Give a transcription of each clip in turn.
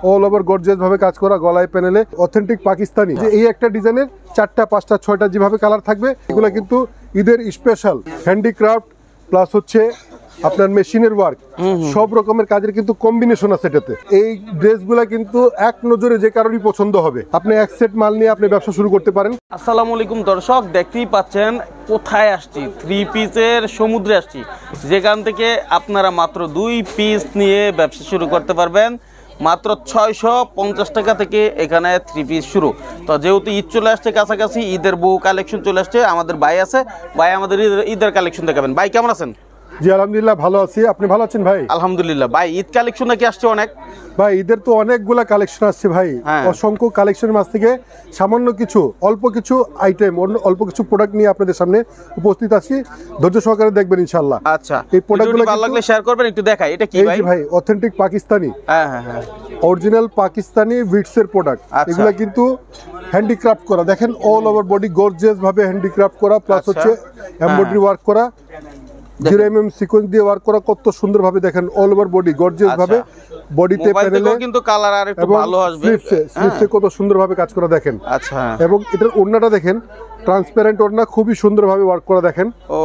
All over gorgeous ভাবে কাজ করা, গলায় প্যানেলে অথেন্টিক পাকিস্তানি। যে এই একটা ডিজাইনের 4টা 5টা 6টা যেভাবে কালার থাকবে, এগুলো কিন্তু ঈদের স্পেশাল হ্যান্ডিক্রাফট প্লাস হচ্ছে আপনার মেশিনের ওয়ার্ক, সব রকমের কাজের কিন্তু কম্বিনেশন আছে এটাতে। এই ড্রেসগুলা কিন্তু এক নজরে যে কারোরই পছন্দ হবে। আপনি এক সেট মাল নিয়ে আপনি ব্যবসা শুরু করতে পারেন। আসসালামু আলাইকুম দর্শক, দেখতেই পাচ্ছেন কোথায় আসছি, 3 পিসের সমুদ্রে আসছি, যেখান থেকে আপনারা মাত্র 2 পিস নিয়ে ব্যবসা শুরু করতে পারবেন। মাত্র 650 টাকা থেকে এখানে 3 পিস শুরু। তো যেহেতু ঈদ চলে আসছে কাছাকাছি, ঈদের বহু কালেকশন চলে আসছে, আমাদের ভাই আছে, ভাই আমাদের ঈদের কালেকশন দেখাবেন। ভাই কেমন আছেন? জি আলহামদুলিল্লাহ ভালো আছি, আপনি ভালো আছেন ভাই? আলহামদুলিল্লাহ। ভাই ঈদ কালেকশন নাকি আসছে অনেক? ভাই ঈদের তো অনেকগুলা কালেকশন আসছে ভাই, অসংখ্য কালেকশনের মাঝ থেকে সামান্য কিছু অল্প কিছু আইটেম, অল্প কিছু প্রোডাক্ট নিয়ে আপনাদের সামনে উপস্থিত আছি। ধৈর্য সহকারে দেখবেন ইনশাআল্লাহ। আচ্ছা, এই প্রোডাক্টগুলো ভালো লাগলে শেয়ার করবেন, একটু দেখাই। এটা কি ভাই? ভাই অথেন্টিক পাকিস্তানি, হ্যাঁ হ্যাঁ হ্যাঁ, অরিজিনাল পাকিস্তানি উইটস এর প্রোডাক্ট। এগুলা কিন্তু হ্যান্ডিক্রাফট করা, দেখেন অল ওভার বডি গর্জিয়াস ভাবে হ্যান্ডিক্রাফট করা, প্লাস হচ্ছে এমব্রয়ডারি ওয়ার্ক করা, 0mm সিকোয়েন্স দিয়ে ওয়ার্ক করা, কত সুন্দর ভাবে দেখেন অল ওভার বডি গর্জিয়াস ভাবে, বডিতে প্যানেলে কিন্তু কালার আর একটু ভালো আসবে, স্লিপসে কত সুন্দর ভাবে কাজ করা দেখেন। আচ্ছা, এবং এটার ওড়নাটা দেখেন, ট্রান্সপারেন্ট ওড়না, খুবই সুন্দর ভাবে ওয়ার্ক করা দেখেন। ও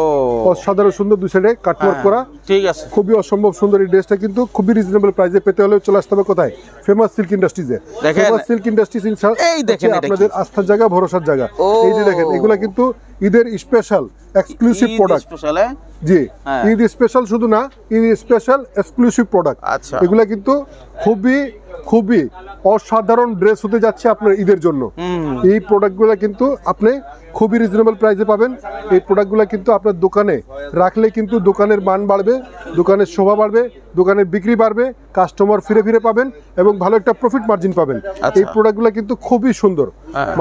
অসাধারণ সুন্দর, দুই সাইডে কাট ওয়ার্ক করা, ঠিক আছে, খুবই অসম্ভব সুন্দর। এই ড্রেসটা কিন্তু খুবই রিজনেবল প্রাইসে পেতে হলে চলে আসতে হবে কোথায়? ফেমাস সিল্ক ইন্ডাস্ট্রিজে। ফেমাস সিল্ক ইন্ডাস্ট্রিজ এই দেখেন আপনাদের আস্থার জায়গা, ভরসার জায়গা। এই যে দেখেন, এগুলা কিন্তু ঈদের স্পেশাল এক্সক্লুসিভ প্রোডাক্ট। জি, ঈদ স্পেশাল শুধু না, ঈদ স্পেশাল এক্সক্লুসিভ প্রোডাক্ট। এগুলা কিন্তু খুবই খুবই অসাধারণ ড্রেস হতে যাচ্ছে আপনার ঈদের জন্য। এই প্রোডাক্টগুলো কিন্তু আপনি খুবই রিজনেবল প্রাইসে পাবেন। এই প্রোডাক্টগুলো কিন্তু আপনার দোকানে রাখলে কিন্তু দোকানের মান বাড়বে, দোকানের শোভা বাড়বে, দোকানের বিক্রি বাড়বে, কাস্টমার ফিরে ফিরে পাবেন এবং ভালো একটা প্রফিট মার্জিন পাবেন। এই প্রোডাক্টগুলো কিন্তু খুবই সুন্দর,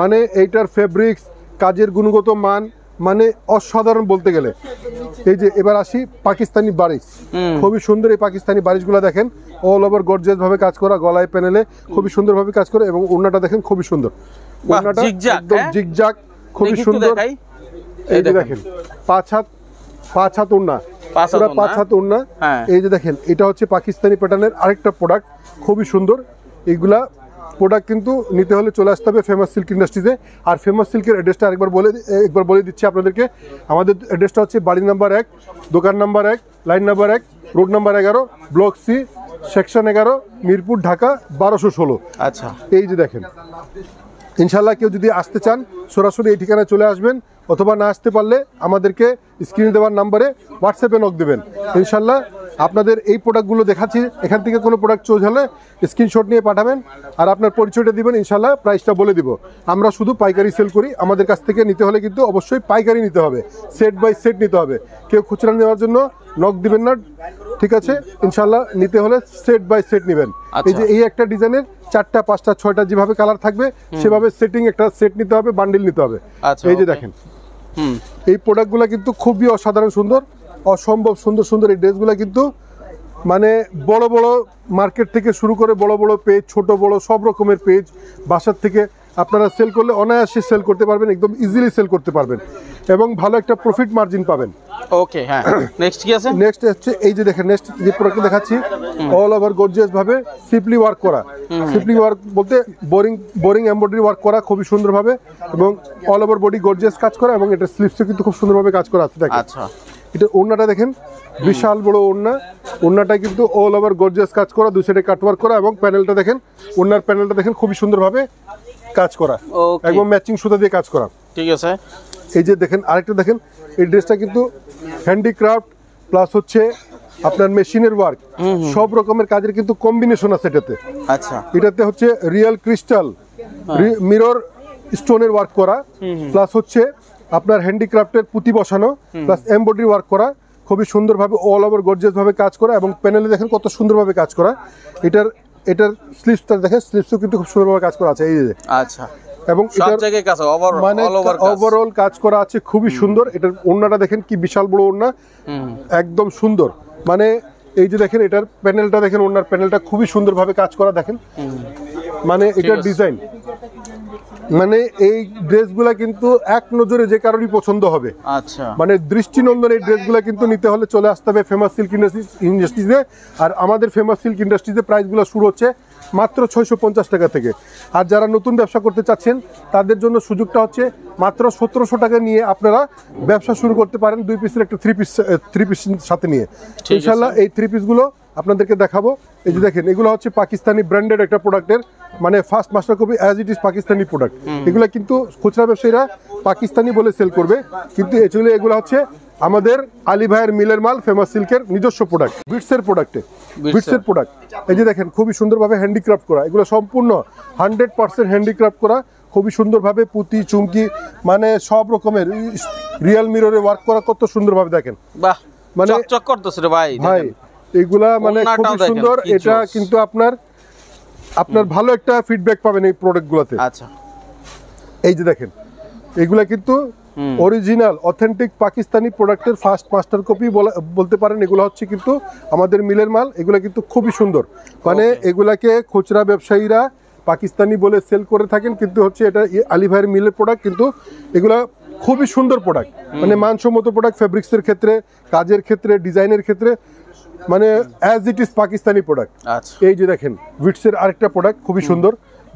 মানে এইটার ফেব্রিক্স, কাজের গুণগত মান মানে অসাধারণ বলতে গেলে। এই যে এবার আসি পাকিস্তানি বারিশ, খুবই সুন্দর। এই পাকিস্তানি বারিশগুলো দেখেন অল ওভার গর্জিয়াস ভাবে কাজ করা, গলায় প্যানেলে খুবই সুন্দর ভাবে কাজ করে, এবং ওড়নাটা দেখেন খুবই সুন্দর, ওড়নাটা একদম জিগজাগ, খুবই সুন্দর। এই যে দেখেন 5 হাত ওড়না, পুরো 5 হাত ওড়না। এই যে দেখেন, এটা হচ্ছে পাকিস্তানি প্যাটার্নের আরেকটা প্রোডাক্ট, খুবই সুন্দর। এইগুলা প্রোডাক্ট কিন্তু নিতে হলে চলে আসতে হবে ফেমাস সিল্ক ইন্ডাস্ট্রিজে। আর ফেমাস সিল্কের অ্যাড্রেসটা একবার বলে দিচ্ছি আপনাদেরকে। আমাদের অ্যাড্রেসটা হচ্ছে বাড়ি নাম্বার 1, দোকান number 1, line number 1, road number 11, block C, section 11, Mirpur, Dhaka 1216। আচ্ছা, এই যে দেখেন, ইনশাল্লাহ কেউ যদি আসতে চান সরাসরি এই ঠিকানায় চলে আসবেন, অথবা না আসতে পারলে আমাদেরকে স্ক্রিনে দেওয়ার নাম্বারে হোয়াটসঅ্যাপে নক দেবেন। ইনশাল্লাহ আপনাদের এই প্রোডাক্টগুলো দেখাচ্ছি, এখান থেকে কোনো প্রোডাক্ট চয়েস হলে স্ক্রিনশট নিয়ে পাঠাবেন আর আপনার পরিচয়টা দিবেন, ইনশাল্লাহ প্রাইসটা বলে দিব। আমরা শুধু পাইকারি সেল করি, আমাদের কাছ থেকে নিতে হলে কিন্তু অবশ্যই পাইকারি নিতে হবে, সেট বাই সেট নিতে হবে। কেউ খুচরা নেওয়ার জন্য নক দিবেন না, ঠিক আছে? ইনশাল্লাহ নিতে হলে সেট বাই সেট নেবেন। এই যে এই একটা ডিজাইনের 4টা 5টা 6টা যেভাবে কালার থাকবে, সেভাবে সেটিং একটা সেট নিতে হবে, বান্ডিল নিতে হবে। এই যে দেখেন, এই প্রোডাক্টগুলো কিন্তু খুবই অসাধারণ সুন্দর, অসম্ভব সুন্দর সুন্দর। এই ড্রেসগুলো কিন্তু মানে বড় বড় মার্কেট থেকে শুরু করে বড় বড় পেজ, ছোট বড় সব রকমের পেজ, বাসার থেকে আপনারা সেল করলে অনায়াসে সেল করতে পারবেন, একদম ইজিলি সেল করতে পারবেন এবং ভালো একটা প্রফিট মার্জিন পাবেন। ওকে, হ্যাঁ, নেক্সট কি আছে? নেক্সট হচ্ছে এই যে দেখেন, নেক্সট যে প্রোডাক্ট দেখাচ্ছি অল ওভার গর্জিয়াস ভাবে সিম্পলি ওয়ার্ক করা। সিম্পলি ওয়ার্ক বলতে বোরিং এমব্রয়ডারি ওয়ার্ক করা, খুবই সুন্দর ভাবে, এবং অল ওভার বডি গর্জিয়াস কাজ করা, এবং এটা স্লিভসে কিন্তু খুব সুন্দরভাবে কাজ করা আছে। দেখেন, আচ্ছা, এটা ওড়নাটা দেখেন, বিশাল বড় ওড়না। ওড়নাটা কিন্তু অল ওভার গর্জিয়াস কাজ করা, দুই সাইডে কাট ওয়ার্ক করা, এবং প্যানেলটা দেখেন, ওড়নার প্যানেলটা দেখেন খুবই সুন্দরভাবে কাজ করা, একদম ম্যাচিং সুতা দিয়ে কাজ করা, ঠিক আছে? এই যে দেখেন, আরেকটা দেখেন, এই ড্রেসটা কিন্তু হ্যান্ডিক্রাফট প্লাস হচ্ছে আপনার মেশিনের ওয়ার্ক, সব রকমের কাজের কিন্তু কম্বিনেশন আছে এটাতে। আচ্ছা, এটাতে হচ্ছে রিয়েল ক্রিস্টাল মিরর স্টোনের ওয়ার্ক করা, প্লাস হচ্ছে আপনার হ্যান্ডিক্রাফটের পুঁতি বসানো, প্লাস এমব্রয়ডারি ওয়ার্ক করা, খুবই সুন্দরভাবে অল ওভার গর্জিয়াস ভাবে কাজ করা, এবং প্যানেলে দেখেন কত সুন্দরভাবে কাজ করা। এটার স্লিভসটা দেখেন, স্লিভসও কিন্তু খুব সুন্দরভাবে কাজ করা আছে। এই যে, আচ্ছা, এবং মানে ওভারঅল কাজ করা আছে, খুবই সুন্দর। এটার ওড়নাটা দেখেন কি বিশাল বড় ওড়না, একদম সুন্দর। মানে এই যে দেখেন, এটার প্যানেলটা দেখেন, ওড়নার প্যানেলটা খুবই সুন্দরভাবে কাজ করা দেখেন, মানে এটার ডিজাইন মানে এই ড্রেসগুলা কিন্তু এক নজরে যে কারোরই পছন্দ হবে। আচ্ছা, মানে দৃষ্টিনন্দন এই ড্রেসগুলা কিন্তু নিতে হলে চলে আসতে হবে ফেমাস সিল্ক ইন্ডাস্ট্রিজে। আর আমাদের ফেমাস সিল্ক ইন্ডাস্ট্রিজে প্রাইসগুলো শুরু হচ্ছে মাত্র 650 টাকা থেকে। আর যারা নতুন ব্যবসা করতে চাচ্ছেন তাদের জন্য সুযোগটা হচ্ছে মাত্র 1700 টাকা নিয়ে আপনারা ব্যবসা শুরু করতে পারেন, 2 পিসের একটা থ্রি পিস সাথে নিয়ে। ইনশাল্লাহ এই 3 পিসগুলো আপনাদেরকে দেখাবো। এই যে দেখেন, এগুলো হচ্ছে পাকিস্তানি ব্র্যান্ডেড একটা প্রোডাক্টের, মানে first master copy as it is Pakistani product. এগুলো কিন্তু খুচরা ব্যবসায়ীরা পাকিস্তানি বলে সেল করবে, কিন্তু অ্যাকচুয়ালি এগুলো হচ্ছে আমাদের আলী ভাইয়ের মিলের মাল, ফেমাস সিল্কের নিজস্ব প্রোডাক্ট, বিটসের প্রোডাক্ট। এই যে দেখেন, খুবই সুন্দরভাবে হ্যান্ডিক্রাফট করা, এগুলো সম্পূর্ণ 100% হ্যান্ডিক্রাফট করা, খুবই সুন্দরভাবে পুঁতি চুমকি মানে সব রকমের রিয়েল মিররে ওয়ার্ক করা, কত সুন্দরভাবে দেখেন। বাহ, মানে চকচক করতেছে রে ভাই। এইগুলা মানে খুবই সুন্দর। এটা কিন্তু আপনার ভালো একটা ফিডব্যাক পাবেন এই প্রোডাক্টগুলোতে। আচ্ছা, এই যে দেখেন, এগুলা কিন্তু অরিজিনাল অথেন্টিক পাকিস্তানি প্রোডাক্টের ফার্স্ট মাস্টার কপি বলতে পারেন। এগুলো হচ্ছে কিন্তু আমাদের মিলের মাল, এগুলা কিন্তু খুবই সুন্দর। মানে এগুলাকে খুচরা ব্যবসায়ীরা পাকিস্তানি বলে সেল করে থাকেন, কিন্তু হচ্ছে এটা আলী ভাইয়ের মিলের প্রোডাক্ট। কিন্তু এগুলা খুবই সুন্দর প্রোডাক্ট, মানে মানসম্মত প্রোডাক্ট, ফেব্রিক্সের ক্ষেত্রে, কাজের ক্ষেত্রে, ডিজাইনের ক্ষেত্রে, মানে as it is Pakistani product. এই যে দেখেন, উইটসের আরেকটা প্রোডাক্ট খুবই সুন্দর,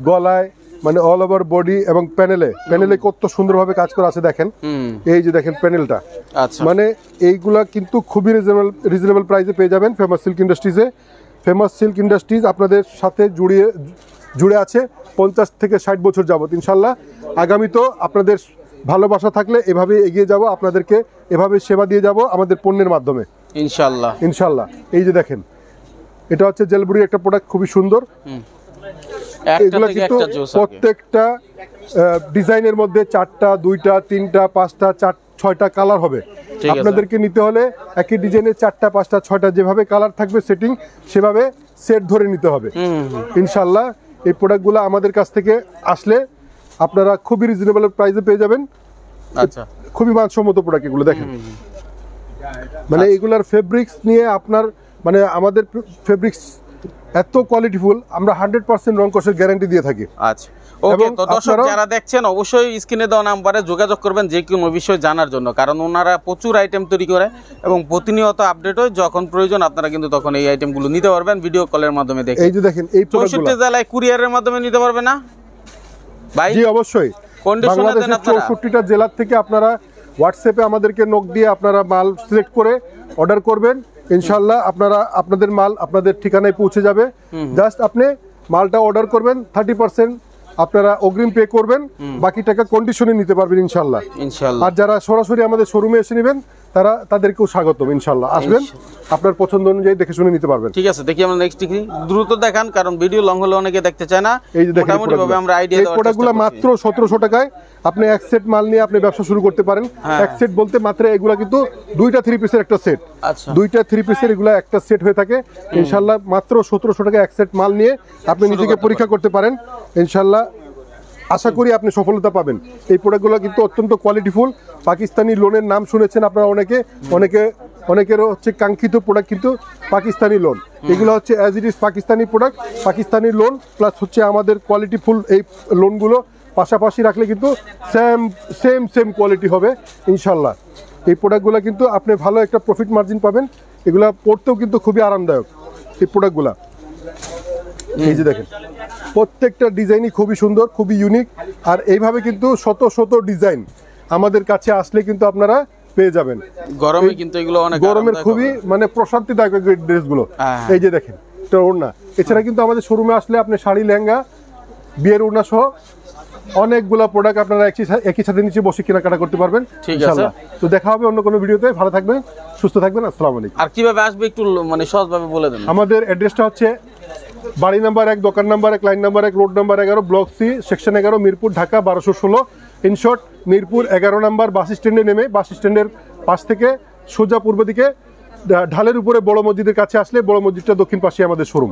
গলায় মানে অল ওভার বডি এবং প্যানেলে কত সুন্দরভাবে কাজ করা আছে দেখেন। এই যে দেখেন প্যানেলটা, মানে এইগুলা কিন্তু খুবই রিজনেবল প্রাইসে পেয়ে যাবেন ফেমাস সিল্ক ইন্ডাস্ট্রিজে। ফেমাস সিল্ক ইন্ডাস্ট্রিজ আপনাদের সাথে জুড়ে আছে 50 থেকে 60 বছর যাবত। ইনশাল্লাহ আগামীতেও আপনাদের ভালোবাসা থাকলে এভাবে এগিয়ে যাব, আপনাদেরকে এভাবে সেবা দিয়ে যাব আমাদের পণ্যের মাধ্যমে ইনশাল্লাহ। এই যে দেখেন, এটা হচ্ছে জেলবুরির একটা প্রোডাক্ট, খুবই সুন্দর। এগুলো কিন্তু প্রত্যেকটা ডিজাইনের মধ্যে 4টা, 2টা, 3টা, 5টা, 6টা কালার হবে। আপনাদেরকে নিতে হলে একই ডিজাইনের 4টা, 5টা, 6টা যেভাবে কালার থাকবে সেটিং, সেভাবে সেট ধরে নিতে হবে ইনশাল্লাহ। এই প্রোডাক্টগুলো আমাদের কাছ থেকে আসলে আপনারা খুবই রিজনেবল প্রাইসে পেয়ে যাবেন। আচ্ছা, খুবই মানসম্মত প্রোডাক্ট এগুলো দেখেন। মানে এগুলার ফেব্রিক্স নিয়ে আপনার মানে আমাদের ফেব্রিক্স এত কোয়ালিটিফুল, আমরা 100% রং কষের গ্যারান্টি দিয়ে থাকি। আচ্ছা, ওকে। তো দর্শক যারা দেখছেন অবশ্যই স্ক্রিনে দেওয়া নাম্বারে যোগাযোগ করবেন যে কোনো বিষয় জানার জন্য, কারণ ওনারা প্রচুর আইটেম তৈরি করে এবং প্রতিনিয়ত আপডেট হয়। যখন প্রয়োজন আপনারা কিন্তু তখন এই আইটেমগুলো নিতে পারবেন ভিডিও কলের মাধ্যমে দেখে। এই যে দেখেন, এই 64 জেলায় কুরিয়ারের মাধ্যমে নিতে পারবেন না ভাই? জি অবশ্যই, বাংলাদেশের 64টা জেলার থেকে আপনারা হোয়াটসঅ্যাপে আমাদেরকে নক দিয়ে আপনারা মাল সিলেক্ট করে অর্ডার করবেন। ইনশাল্লাহ আপনাদের মাল আপনাদের ঠিকানায় পৌঁছে যাবে। জাস্ট আপনি মালটা অর্ডার করবেন, 30% আপনারা অগ্রিম পে করবেন, বাকি টাকা কন্ডিশনে নিতে পারবেন ইনশাল্লাহ। আর যারা সরাসরি আমাদের শোরুমে এসে নেবেন তাদেরকেও স্বাগতম। ইনশাল্লাহ আসবেন, আপনার পছন্দ অনুযায়ী দেখে শুনে নিতে পারবেন। ঠিক আছে, দেখি আমরা নেক্সট ডিগ্রি দ্রুত দেখান, কারণ ভিডিও লং হলে অনেকে দেখতে চায় না। এই যে দেখেন, আমরা আইডিয়া দেওয়ার প্রোডাক্টগুলো মাত্র 1700 টাকায় আপনি এক সেট মাল নিয়ে আপনি ব্যবসা শুরু করতে পারেন। এক সেট বলতে মাত্র এগুলা কিন্তু 2টা 3 পিসের একটা সেট। আচ্ছা, 2টা 3 পিসের এগুলা একটা সেট হয়ে থাকে। ইনশাল্লাহ মাত্র 1700 টাকা এক সেট মাল নিয়ে আপনি নিজেকে পরীক্ষা করতে পারেন। ইনশাল্লাহ আশা করি আপনি সফলতা পাবেন। এই প্রোডাক্টগুলো কিন্তু অত্যন্ত কোয়ালিটিফুল। পাকিস্তানি লোনের নাম শুনেছেন আপনারা অনেকের হচ্ছে কাঙ্ক্ষিত প্রোডাক্ট কিন্তু পাকিস্তানি লোন। এগুলো হচ্ছে as it is Pakistani product, Pakistani loan plus হচ্ছে আমাদের কোয়ালিটিফুল এই লোনগুলো পাশাপাশি রাখলে কিন্তু সেম কোয়ালিটি হবে ইনশাল্লাহ। এই প্রোডাক্টগুলো কিন্তু আপনি ভালো একটা প্রফিট মার্জিন পাবেন। এগুলা পড়তেও কিন্তু খুবই আরামদায়ক এই প্রোডাক্টগুলা। এই যে দেখেন, প্রত্যেকটা ডিজাইনই খুবই সুন্দর, খুবই ইউনিক। আর এইভাবে কিন্তু শত ডিজাইন আমাদের কাছে আসলে কিন্তু আপনারা পেয়ে যাবেন। গরমে কিন্তু এগুলো অনেক গরমের খুবই মানে প্রশান্তিদায়ক ড্রেসগুলো। এই যে দেখেন, এটা ওড়না। এছাড়া কিন্তু আমাদের শোরুমে আসলে আপনি শাড়ি, লেহেঙ্গা, বিয়ের ওড়না সহ অনেকগুলা প্রোডাক্ট আপনারা একই সাথে নিচে বসে কেনাকাটা করতে পারবেন ইনশাআল্লাহ। তো দেখা হবে অন্য কোনো ভিডিওতে। ভালো থাকবেন, সুস্থ থাকবেন। আসসালামু আলাইকুম। আর কিভাবে আসবে একটু মানে সহজভাবে বলে দেন। আমাদের অ্যাড্রেসটা হচ্ছে বাড়ি নাম্বার 1, দোকান number 1, line number 1, road number 11, block C, section 11, Mirpur, Dhaka 1216। In short, Mirpur 11 number bus স্ট্যান্ডে নেমে বাস স্ট্যান্ডের পাশ থেকে সোজা পূর্ব দিকে ঢালের উপরে বড় মসজিদের কাছে আসলে বড় মসজিদটা দক্ষিণ পাশে আমাদের শোরুম।